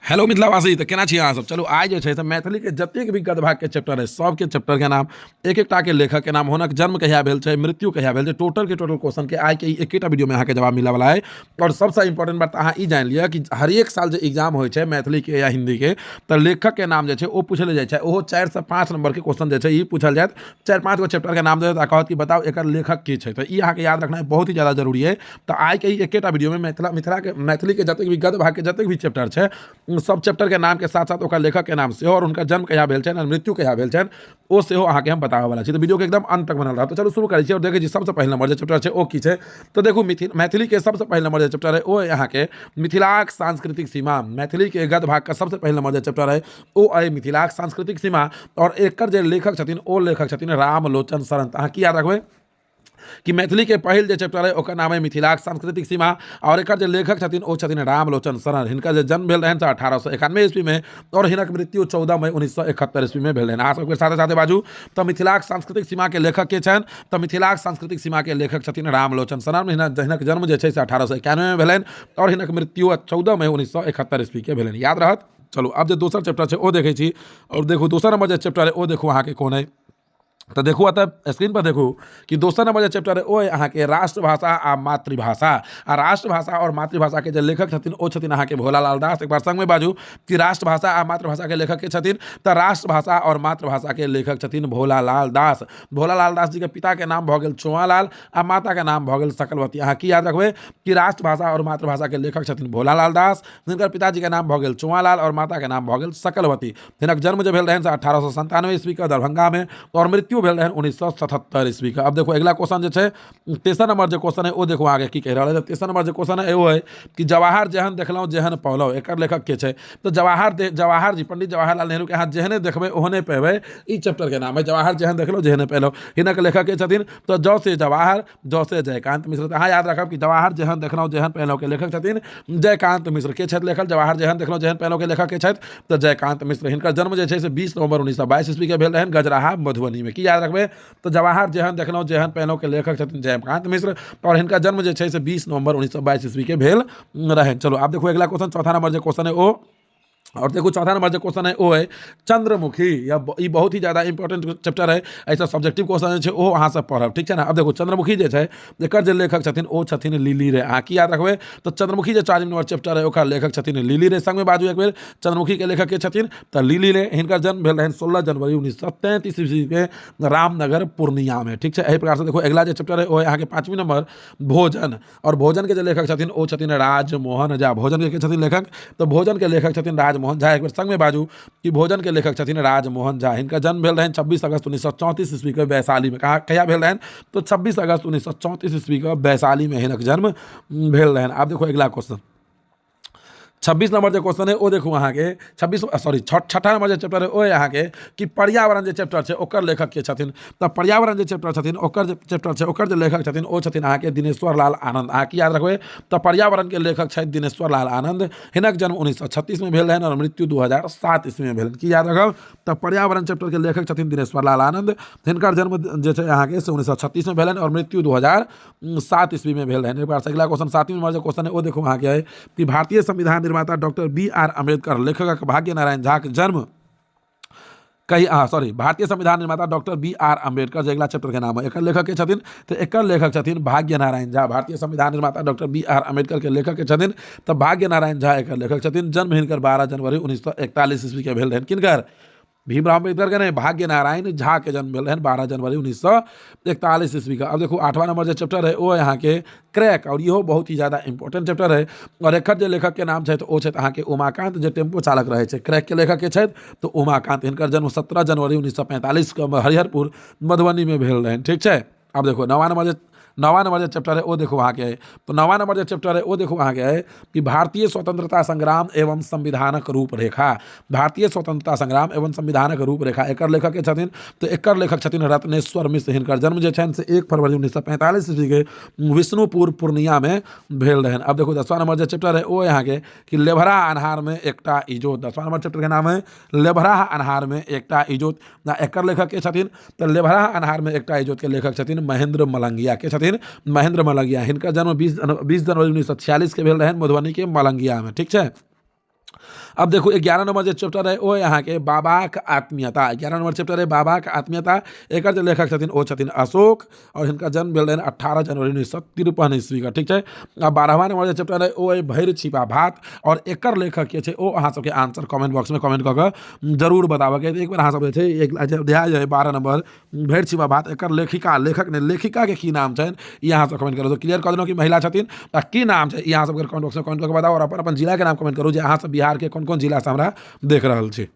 Hello मिथिलावासी, तो केना छी अहाँ सब। चलू आइ जे छै से मैथिली के जतेक भी गद्य भाग के चैप्टर है, सबके चैप्टर के नाम, एक एकटा के लेखक के नाम, हुनक जन्म कहिया भेल छै, मृत्यु कहिया भेल छै, टोटल के टोटल क्वेश्चन के आइ के एकेटा वीडियो में अहाँ के जवाब मिले वाला है। और सबसे इंपॉर्टेंट बात अहाँ ई जान लिअ कि हरेक साल जो एग्जाम होइ छै मैथिली के या हिंदी के, तो लेखक के नाम जे छै ओ पूछल जाइ छै। ओहो 4 से 5 नंबर के क्वेश्चन जे छै ई पूछल जायत। 4-5 गो चैप्टर के नाम देत आ कहत कि बताओ एकर लेखक के छै। तो ई अहाँ के याद रखना बहुत ही ज्यादा जरूरी है। तो आइ के एकेटा वीडियो में मैथिली के जतेक भी गद्य भाग के जतेक भी चैप्टर छै, सब चैप्टर के नाम के साथ साथ ओकर लेखक के नाम से और उनका जन्म कहिया भेल छनि, मृत्यु कहिया भेल छनि, ओ सेहो अहाँ के हम बताबे वाला छी। तो वीडियो के एकदम अंत तक बनल रहत। तो चलो शुरू करै छी और देखै छी सबसे पहले नंबर जे चैप्टर छै ओ की छै। तो देखू मैथिली के सबसे पहले नंबर जे चैप्टर है ओ अहाँ के मिथिलाक सांस्कृतिक सीमा। मैथिली के गद्य भाग का सबसे पहले नंबर जे चैप्टर है ओ अइ मिथिलाक सांस्कृतिक सीमा। और एकर जे लेखक छथिन ओ लेखक छथिन रामलोचन शरण। अहाँ की याद रखबै कि मैथिली के पहिल जो चैप्टर है ओकर नाम है मिथिलाक सांस्कृतिक सीमा। और एकर जो लेखक छथिन ओ छथिन रामलोचन शरण। हिनका जो जन्म भेल रहन 1891 ईस्वी में और हिनक मृत्यु 14 मई 1971 ईस्वी में भेल रहन। अहाँ सबके साथे साथे बाजू तो मिथिलाक सांस्कृतिक सीमा के लेखक के छनि, तो मिथिलाक सांस्कृतिक सीमा के लेखक छथिन रामलोचन शरण। हिनक जन्म जे छै से 1891 में भेलनि और हिनक मृत्यु 14 मई 1971 ईस्वी के भेलनि। याद रहत। चलो अब जो दोसर चैप्टर छै ओ देखै छी। और देखू दोसर नंबर जो चैप्टर है ओ देखू अहाँ के कोन है। तो देखू अतः स्क्रीन पर देखू कि दोसर नंबर जो चैप्टर है ओ अहाँ के राष्ट्रभाषा आ मातृभाषा। आ राष्ट्रभाषा और मातृभाषा के जो लेखक छथिन ओ छथिन अहाँ के भोलालाल दास। एक बार संग में बाजू कि राष्ट्रभाषा आ मातृभाषा के लेखक के छथिन। तो राष्ट्रभाषा और मातृभाषा के लेखक छथिन भोलालाल दास। भोलालाल दास जी के पिता के नाम भऽ गेल चुआलाल आ माता के नाम भऽ गेल सकलवती। अहाँ की याद रखबै कि राष्ट्रभाषा और मातृभाषा के लेखक छथिन भोलालाल दास, हिनकर पिताजी के नाम भऽ गेल चुआलाल और माता के नाम भऽ गेल सकलवती। हिनक जन्म जो भेल रहन 1897 ईस्वी के दरभंगा में और मृत्यु भेल रहन 1977 ईस्वी का। अब देखो अगला क्वेश्चन जो है तेसर नंबर जो क्वेश्चन है वो देखो आगे की कह रहा है। तेसर नंबर जो क्वेश्चन है वो है कि जवाहर जेहन देखलहुँ जेहन पौलहुँ, एकर लेखक के छै। तो जवाहर जी पंडित जवाहरलाल नेहरू के अहाँ जेहने देखबै ओहने पेबै, ई चैप्टर के नाम है जवाहर जेहन देखलहुँ जेहने पेलहुँ। हिनक लेखक के छथिन तो जौ से जवाहर, जौ से जयकांत मिश्र। तो अहाँ याद रखब कि जवाहर जेहन देखलहुँ जेहन पेलहुँ के लेखक छथिन जयकांत मिश्र के छथि लेखक। जवाहर जेहन देखलहुँ जेहन पेलहुँ के लेखक के छथि तो जयकांत मिश्र। हिनकर जन्म जे छै से 20 नवंबर 1922 ईस्वी के भेल रहन गजराहा मधुबनी में। की याद रखबै तो जवाहर जेहन देखलहुँ जेहन पेलहुँ के लेखक छथिन जयकांत मिश्र और हिनका जन्म जे छै से 20 नवंबर 1922 ईस्वी के भेल रहन। चलो आप देखो अगला क्वेश्चन चौथा नंबर जो क्वेश्चन है वो। और देखो चौथा नंबर जो क्वेश्चन है वो है चंद्रमुखी। या ये बहुत ही ज़्यादा इंपॉर्टेंट चैप्टर है। ऐसा सब्जेक्टिव क्वेश्चन है वो अहाँ सब पढ़ब, ठीक है ना। अब देखो चंद्रमुखी जो है एकर जे लेखक छथिन ओ छथिन लिली रे। अहाँ की याद रखबै तो चंद्रमुखी जो 4 नंबर चैप्टर है ओकर लेखक छथिन लिली रे। संग में बाजू एक बेर चंद्रमुखी के लेखक के छथिन तो लिली रे। हिनकर जन्म भेल रहन 16 जनवरी 1933 ईस्वी के रामनगर पूर्णिया में, ठीक है। एहि प्रकार से देखो अगला जो चैप्टर है वो यहाँ के 5वीं नंबर भोजन। और भोजन के जो लेखक छथिन ओ छथिन राजमोहन झा। भोजन के छथिन लेखक तो भोजन के लेखक छथिन राजमोहन झा। एक बेर संग में बाजू कि भोजन के लेखक छथिन राजमोहन झा। इनका जन्म भेल रहन 26 अगस्त 1934 ईस्वी के वैशाली में। कहिया भेल रहन तो 26 अगस्त 1934 ईस्वी के वैशाली में हिनक जन्म भेल रहन। आप देखो अगला क्वेश्चन 26 नंबर जो क्वेश्चन है वो देखू अहाँ के छठा नंबर जो चैप्टर है वो यहाँ के कि पर्यावरण जो चैप्टर है ओकर लेखक के छथिन। तो पर्यावरण जो चैप्टर छथिन ओकर जो चैप्टर है ओकर जो लेखक छथिन वो छथिन अहाँ के दिनेश्वर लाल आनंद। अहाँ की याद रखबै तो पर्यावरण के लेखक छथि दिनेश्वर लाल आनंद। हिनक जन्म 1936 में भेल रहन और मृत्यु 2007 ईस्वी में भेल। की याद रखब तो पर्यावरण चैप्टर के लेखक छथिन दिनेश्वर लाल आनंद। हिनकर जन्म जो है अहाँ के 1936 में भेल और मृत्यु 2007 ईस्वी में भेल रहन। एक बार अगला क्वेश्चन 7वीं नंबर जो क्वेश्चन है वो देखो अहाँ के है कि भारतीय संविधान निर्माता डॉक्टर बी.आर. अम्बेडकर लेखक भाग्य नारायण झा के जन्म भारतीय संविधान निर्माता डॉक्टर बी.आर. अम्बेडकर जो अगला चैप्टर के नाम है एकर लेखक के छथिन तो एकर लेखक छथिन भाग्य नारायण झा। भारतीय संविधान निर्माता डॉक्टर बी.आर. अम्बेडकर के लेखक के छथिन तो भाग्य नारायण झा एकर लेखक छथिन। जन्म हिनकर 12 जनवरी 1941 ईस्वी के भेल रहन। किनकर भीमराव अम्बेडकर के नहीं भाग्य नारायण झा के जन्म भेल रहन 12 जनवरी 1941 ईस्वी का। अब देखो 8वां नंबर जो चैप्टर है वो यहाँ के क्रैक। और इहो बहुत ही ज़्यादा इंपॉर्टेंट चैप्टर है। और एकर जो लेखक के नाम है तो वो अहाँ के उमाकांत जो टेम्पो चालक रहे थे क्रैक के लेखक के छथि तो उमाकांत। हिनकर जन्म 17 जनवरी 1945 के हरिहरपुर मधुबनी में भेल रहन, ठीक है। अब देखो 9वां नंबर जो चैप्टर है वो देखो वहाँ के है। तो 9वां नंबर जो चैप्टर है वो देखो वहाँ के है कि भारतीय स्वतंत्रता संग्राम एवं संविधानक रूपरेखा। भारतीय स्वतंत्रता संग्राम एवं संविधानक रूपरेखा एकर लेखक के छथिन तो एकर लेखक छथिन रत्नेश्वर मिश्र। हिनकर जन्म जो छनि से 1 फरवरी 1945 ईस्वी के विष्णुपुर पूर्णिया में भेल रहन। अब देखो 10वां नंबर जो चैप्टर है वो यहाँ के कि लेभरा अन्हार में एकटा इजोत। 10वां नंबर चैप्टर के नाम है लेभरा अन्हार में एकटा इजोत। एकर लेखक के छथिन तो लेभरा अन्हार में एकटा इजोत के लेखक छथिन महेंद्र मलंगिया के छथिन महेंद्र मलंगिया। हिनका जन्म 20 जनवरी 1946 के भेल रहन मधुबनी के मलंगिया में, ठीक है। अब देखो 11 नंबर जो चैप्टर है वो यहाँ के बाबाक आत्मीयता 11 नंबर चैप्टर है बाबाक आत्मीयता एक जो लेखक छथिन वो छथिन अशोक और इनका जन्म भेल रहन 18 जनवरी 1953 ईस्वी का ठीक है। अब 12वां नंबर जो चैप्टर है वो है भैर छिपा भात और एकर लेखक के छे वो अहाँ सबके आंसर कमेंट बॉक्स में कमेंट करके जरूर बताबे के एक बार अहाँ सब जे छे एक अध्याय है 12 नंबर भैर छिपा भात एकर लेखिका लेखक ने लेखिका के की नाम छन ये अहाँ सब कमेंट करो तो क्लियर कर देनो कि महिला छथिन आ की नाम छै ये अहाँ सब कमेंट बॉक्स में कमेंट करके बताओ और अपन अपन जिला के नाम कमेंट करू जे अहाँ सब बिहार के कोन कोन जिला से हमरा देख रहल छी।